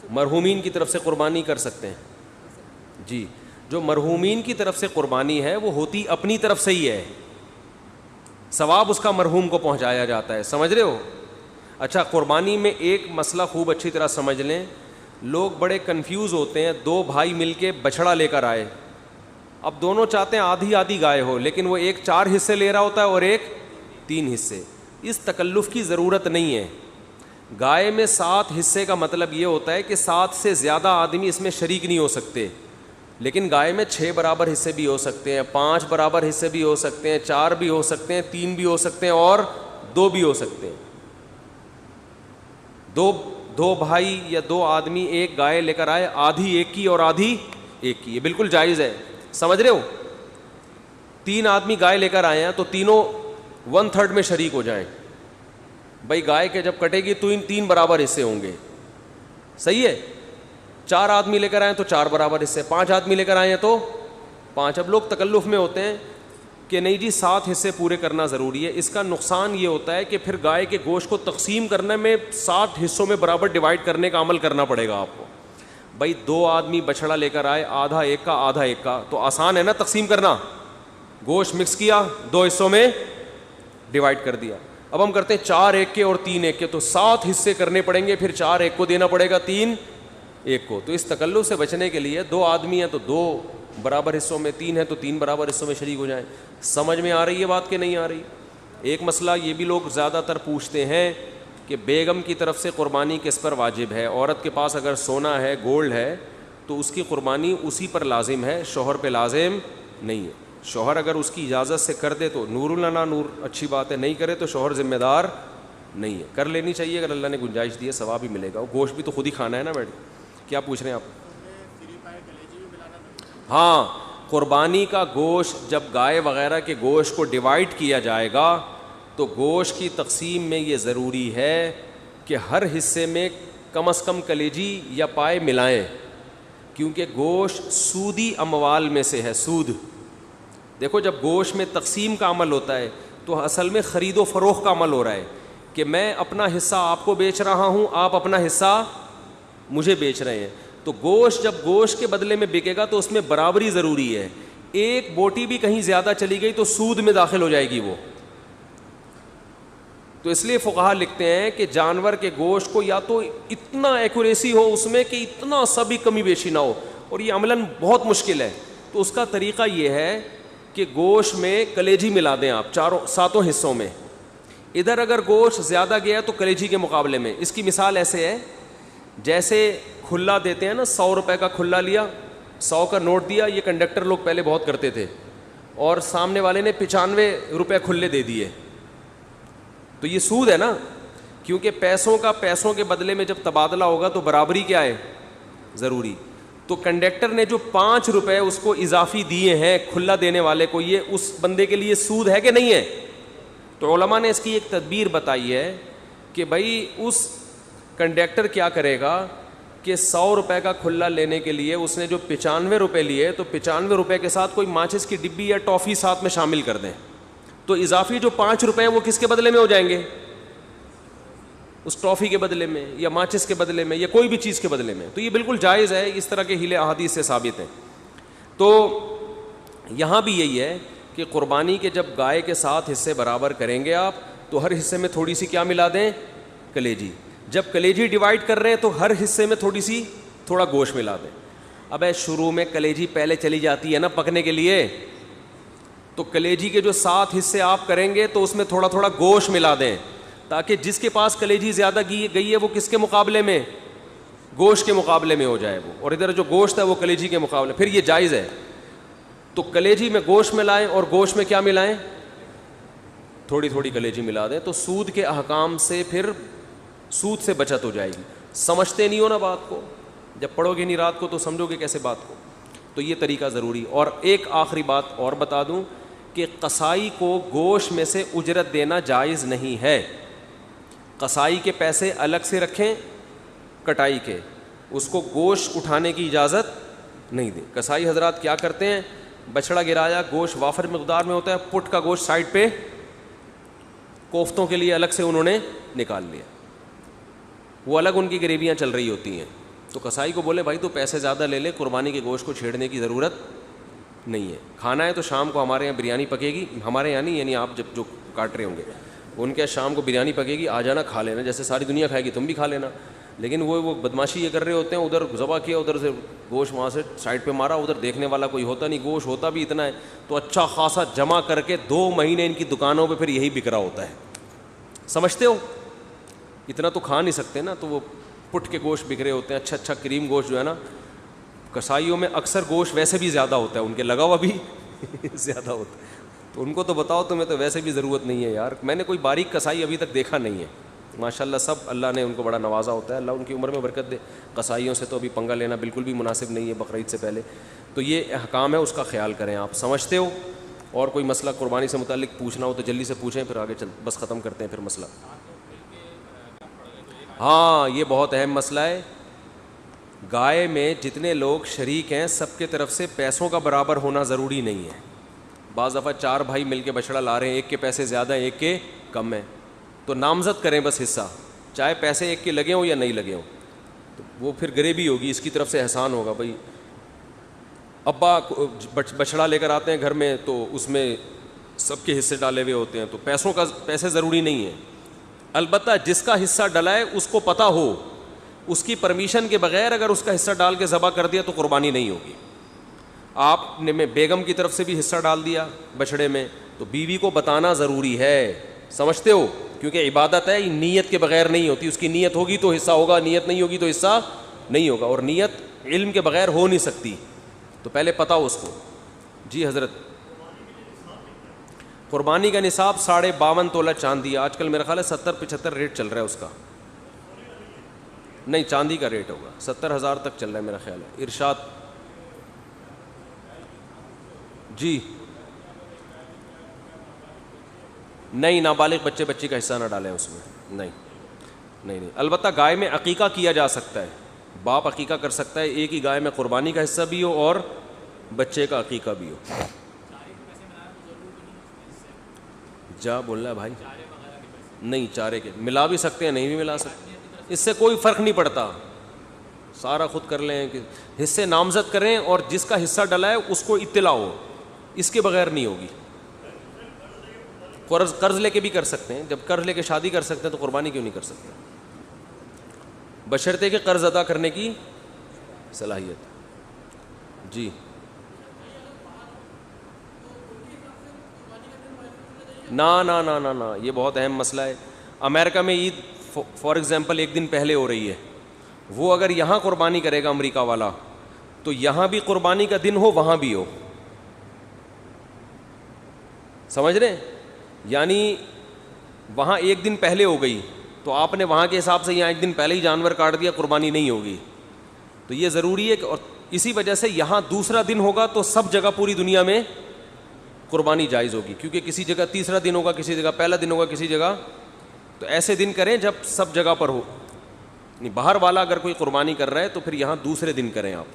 مرحومین کی طرف سے قربانی کر سکتے ہیں جی. جو مرحومین کی طرف سے قربانی ہے وہ ہوتی اپنی طرف سے ہی ہے, ثواب اس کا مرحوم کو پہنچایا جاتا ہے. سمجھ رہے ہو؟ اچھا, قربانی میں ایک مسئلہ خوب اچھی طرح سمجھ لیں. لوگ بڑے کنفیوز ہوتے ہیں, دو بھائی مل کے بچھڑا لے کر آئے, اب دونوں چاہتے ہیں آدھی آدھی گائے ہو, لیکن وہ ایک 4 حصے لے رہا ہوتا ہے اور ایک 3 حصے. اس تکلف کی ضرورت نہیں ہے. گائے میں 7 حصے کا مطلب یہ ہوتا ہے کہ 7 سے زیادہ آدمی اس میں شریک نہیں ہو سکتے, لیکن گائے میں 6 برابر حصے بھی ہو سکتے ہیں, 5 برابر حصے بھی ہو سکتے ہیں, 4 بھی ہو سکتے ہیں, 3 بھی ہو سکتے ہیں اور 2 بھی ہو سکتے ہیں. دو بھائی یا 2 آدمی ایک گائے لے کر آئے, آدھی ایک کی اور آدھی ایک کی, یہ بالکل جائز ہے. سمجھ رہے ہو؟ 3 آدمی گائے لے کر آئے ہیں تو تینوں 1/3 میں شریک ہو جائیں. بھائی گائے کے جب کٹے گی تو 3 برابر حصے ہوں گے, صحیح ہے. 4 آدمی لے کر آئے تو 4 برابر حصے, 5 آدمی لے کر آئے ہیں تو 5. اب لوگ تکلف میں ہوتے ہیں کہ نہیں جی 7 حصے پورے کرنا ضروری ہے. اس کا نقصان یہ ہوتا ہے کہ پھر گائے کے گوشت کو تقسیم کرنے میں 7 حصوں میں برابر ڈیوائڈ کرنے کا عمل کرنا پڑے گا آپ کو. بھائی 2 آدمی بچھڑا لے کر آئے, آدھا ایک کا آدھا ایک کا, تو آسان ہے نا تقسیم کرنا. گوشت مکس کیا, 2 حصوں میں ڈیوائڈ کر دیا. اب ہم کرتے ہیں 4 ایک کے اور 3 ایک کے, تو 7 حصے کرنے پڑیں گے, پھر 4 ایک کو دینا پڑے گا, 3 ایک کو. تو اس تکلف سے بچنے کے لیے 2 آدمی ہیں تو 2 برابر حصوں میں, 3 ہے تو 3 برابر حصوں میں شریک ہو جائیں. سمجھ میں آ رہی ہے بات کہ نہیں آ رہی؟ ایک مسئلہ یہ بھی لوگ زیادہ تر پوچھتے ہیں کہ بیگم کی طرف سے قربانی کس پر واجب ہے. عورت کے پاس اگر سونا ہے, گولڈ ہے, تو اس کی قربانی اسی پر لازم ہے, شوہر پہ لازم نہیں ہے. شوہر اگر اس کی اجازت سے کر دے تو نور لنا نور, اچھی بات ہے, نہیں کرے تو شوہر ذمہ دار نہیں ہے. کر لینی چاہیے اگر اللہ نے گنجائش دی ہے, ثواب بھی ملے گا. وہ گوشت بھی تو خود ہی کھانا ہے نا. بیٹھ کیا پوچھ رہے ہیں آپ؟ ہاں, قربانی کا گوشت جب گائے وغیرہ کے گوشت کو ڈیوائڈ کیا جائے گا تو گوشت کی تقسیم میں یہ ضروری ہے کہ ہر حصے میں کم از کم کلیجی یا پائے ملائیں, کیونکہ گوشت سودی اموال میں سے ہے. سود دیکھو, جب گوشت میں تقسیم کا عمل ہوتا ہے تو اصل میں خرید و فروخت کا عمل ہو رہا ہے کہ میں اپنا حصہ آپ کو بیچ رہا ہوں, آپ اپنا حصہ مجھے بیچ رہے ہیں. تو گوشت جب گوشت کے بدلے میں بکے گا تو اس میں برابری ضروری ہے. ایک بوٹی بھی کہیں زیادہ چلی گئی تو سود میں داخل ہو جائے گی وہ. تو اس لیے فقہا لکھتے ہیں کہ جانور کے گوشت کو یا تو اتنا ایکوریسی ہو اس میں کہ اتنا سا بھی کمی بیشی نہ ہو, اور یہ عملاً بہت مشکل ہے. تو اس کا طریقہ یہ ہے کہ گوشت میں کلیجی ملا دیں آپ 7 حصوں میں. ادھر اگر گوشت زیادہ گیا تو کلیجی کے مقابلے میں. اس کی مثال ایسے ہے جیسے کھلا دیتے ہیں نا, 100 روپے کا کھلا لیا, 100 کا نوٹ دیا. یہ کنڈکٹر لوگ پہلے بہت کرتے تھے, اور سامنے والے نے 95 روپے کھلے دے دیے, تو یہ سود ہے نا, کیونکہ پیسوں کا پیسوں کے بدلے میں جب تبادلہ ہوگا تو برابری کیا ہے, ضروری. تو کنڈکٹر نے جو 5 روپے اس کو اضافی دیے ہیں کھلا دینے والے کو, یہ اس بندے کے لیے سود ہے کہ نہیں ہے؟ تو علماء نے اس کی ایک تدبیر بتائی ہے کہ بھائی اس کنڈکٹر کیا کرے گا کہ 100 روپے کا کھلا لینے کے لیے اس نے جو 95 روپے لیے, تو 95 روپے کے ساتھ کوئی ماچس کی ڈبی یا ٹافی ساتھ میں شامل کر دیں, تو اضافی جو 5 روپے ہیں وہ کس کے بدلے میں ہو جائیں گے؟ اس ٹافی کے بدلے میں یا ماچس کے بدلے میں یا کوئی بھی چیز کے بدلے میں. تو یہ بالکل جائز ہے, اس طرح کے ہیلے احادیث سے ثابت ہیں. تو یہاں بھی یہی ہے کہ قربانی کے جب گائے کے 7 حصے برابر کریں گے آپ, تو ہر حصے میں تھوڑی سی کیا ملا دیں؟ کلیجی. جب کلیجی ڈیوائڈ کر رہے ہیں تو ہر حصے میں تھوڑا گوشت ملا دیں. اب شروع میں کلیجی پہلے چلی جاتی ہے نا پکنے کے لیے, تو کلیجی کے جو 7 حصے آپ کریں گے تو اس میں تھوڑا تھوڑا گوشت ملا دیں, تاکہ جس کے پاس کلیجی زیادہ گئی ہے وہ کس کے مقابلے میں؟ گوشت کے مقابلے میں ہو جائے وہ, اور ادھر جو گوشت ہے وہ کلیجی کے مقابلے. پھر یہ جائز ہے. تو کلیجی میں گوشت ملائیں اور گوشت میں کیا ملائیں؟ تھوڑی تھوڑی کلیجی ملا دیں. تو سود کے احکام سے پھر سود سے بچت ہو جائے گی. سمجھتے نہیں ہو نا بات کو, جب پڑھو گے نہیں رات کو تو سمجھو گے کیسے بات کو. تو یہ طریقہ ضروری. اور ایک آخری بات اور بتا دوں کہ قصائی کو گوشت میں سے اجرت دینا جائز نہیں ہے. قصائی کے پیسے الگ سے رکھیں کٹائی کے, اس کو گوشت اٹھانے کی اجازت نہیں دیں. قصائی حضرات کیا کرتے ہیں, بچڑا گرایا, گوشت وافر مقدار میں ہوتا ہے, پٹ کا گوشت سائڈ پہ کوفتوں کے لیے الگ سے انہوں نے نکال لیا, وہ الگ ان کی گریویاں چل رہی ہوتی ہیں. تو قصائی کو بولے بھائی تو پیسے زیادہ لے لے, قربانی کے گوشت کو چھیڑنے کی ضرورت نہیں ہے. کھانا ہے تو شام کو ہمارے یہاں بریانی پکے گی, ہمارے یہاں نہیں یعنی آپ جب جو کاٹ رہے ہوں گے ان کے شام کو بریانی پکے گی, آ جانا کھا لینا, جیسے ساری دنیا کھائے گی تم بھی کھا لینا. لیکن وہ بدماشی یہ کر رہے ہوتے ہیں, ادھر ذبح کیا, ادھر سے گوشت وہاں سے سائڈ پہ مارا, ادھر دیکھنے والا کوئی ہوتا نہیں, گوشت ہوتا بھی اتنا ہے تو اچھا خاصا جمع کر کے 2 مہینے ان کی دکانوں پہ پھر یہی بک رہا ہوتا ہے. سمجھتے ہو, اتنا تو کھا نہیں سکتے نا, تو وہ پٹ کے گوشت بک رہے ہوتے ہیں. اچھا اچھا کریم گوشت جو ہے نا, کسائیوں میں اکثر گوشت ویسے بھی زیادہ ہوتا ہے, ان کے لگا ہوا بھی زیادہ ہوتا ہے. تو ان کو تو بتاؤ تمہیں تو ویسے بھی ضرورت نہیں ہے یار. میں نے کوئی باریک کسائی ابھی تک دیکھا نہیں ہے ماشاء اللہ. سب اللہ نے ان کو بڑا نوازا ہوتا ہے, اللہ ان کی عمر میں برکت دے. قصائیوں سے تو ابھی پنگا لینا بالکل بھی مناسب نہیں ہے بقرعید سے پہلے. تو یہ احکام ہے, اس کا خیال کریں آپ. سمجھتے ہو؟ اور کوئی مسئلہ قربانی سے متعلق پوچھنا ہو تو جلدی سے پوچھیں, پھر آگے بس ختم کرتے ہیں پھر مسئلہ. ہاں یہ بہت اہم مسئلہ ہے. گائے میں جتنے لوگ شریک ہیں سب کے طرف سے پیسوں کا برابر ہونا ضروری نہیں ہے. بعض دفعہ 4 بھائی مل کے بچڑا لا رہے ہیں, ایک کے پیسے زیادہ ہیں ایک کے کم ہیں, تو نامزد کریں بس حصہ, چاہے پیسے ایک کے لگے ہوں یا نہیں لگے ہوں. تو وہ پھر غریبی ہوگی, اس کی طرف سے احسان ہوگا. بھائی ابا بچڑا لے کر آتے ہیں گھر میں تو اس میں سب کے حصے ڈالے ہوئے ہوتے ہیں, تو پیسے ضروری نہیں ہیں. البتہ جس کا حصہ ڈلا ہے اس کو پتہ ہو, اس کی پرمیشن کے بغیر اگر اس کا حصہ ڈال کے ذبح کر دیا تو قربانی نہیں ہوگی. آپ نے بیگم کی طرف سے بھی حصہ ڈال دیا بچڑے میں, تو بیوی کو بتانا ضروری ہے. سمجھتے ہو؟ کیونکہ عبادت ہے, نیت کے بغیر نہیں ہوتی. اس کی نیت ہوگی تو حصہ ہوگا, نیت نہیں ہوگی تو حصہ نہیں ہوگا. اور نیت علم کے بغیر ہو نہیں سکتی, تو پہلے پتہ ہو اس کو. جی حضرت, قربانی کا نصاب 52.5 تولہ چاندی ہے. آج کل میرا خیال ہے 70-75 ریٹ چل رہا ہے اس کا. نہیں, چاندی کا ریٹ ہوگا 70,000 تک چل رہا ہے میرا خیال ہے. ارشاد. جی نہیں, نابالغ بچے بچی کا حصہ نہ ڈالیں اس میں. نہیں نہیں نہیں. البتہ گائے میں عقیقہ کیا جا سکتا ہے, باپ عقیقہ کر سکتا ہے. ایک ہی گائے میں قربانی کا حصہ بھی ہو اور بچے کا عقیقہ بھی ہو. جا بول رہا ہے بھائی, نہیں چارے کے ملا بھی سکتے ہیں, نہیں بھی ملا سکتے, اس سے کوئی فرق نہیں پڑتا. سارا خود کر لیں, حصے نامزد کریں اور جس کا حصہ ڈلا ہے اس کو اطلاع ہو, اس کے بغیر نہیں ہوگی. قرض لے کے بھی کر سکتے ہیں, جب قرض لے کے شادی کر سکتے ہیں تو قربانی کیوں نہیں کر سکتے, بشرطے کہ قرض ادا کرنے کی صلاحیت. جی نا نا نا نا نا, یہ بہت اہم مسئلہ ہے. امریکہ میں عید فار ایگزامپل 1 دن پہلے ہو رہی ہے, وہ اگر یہاں قربانی کرے گا امریکہ والا تو یہاں بھی قربانی کا دن ہو وہاں بھی ہو. سمجھ رہے ہیں؟ یعنی وہاں 1 دن پہلے ہو گئی تو آپ نے وہاں کے حساب سے یہاں 1 دن پہلے ہی جانور کاٹ دیا, قربانی نہیں ہوگی. تو یہ ضروری ہے کہ, اور اسی وجہ سے یہاں دوسرا دن ہوگا تو سب جگہ پوری دنیا میں قربانی جائز ہوگی, کیونکہ کسی جگہ تیسرا دن ہوگا, کسی جگہ پہلا دن ہوگا, کسی جگہ. تو ایسے دن کریں جب سب جگہ پر ہو. باہر والا اگر کوئی قربانی کر رہا ہے تو پھر یہاں دوسرے دن کریں آپ.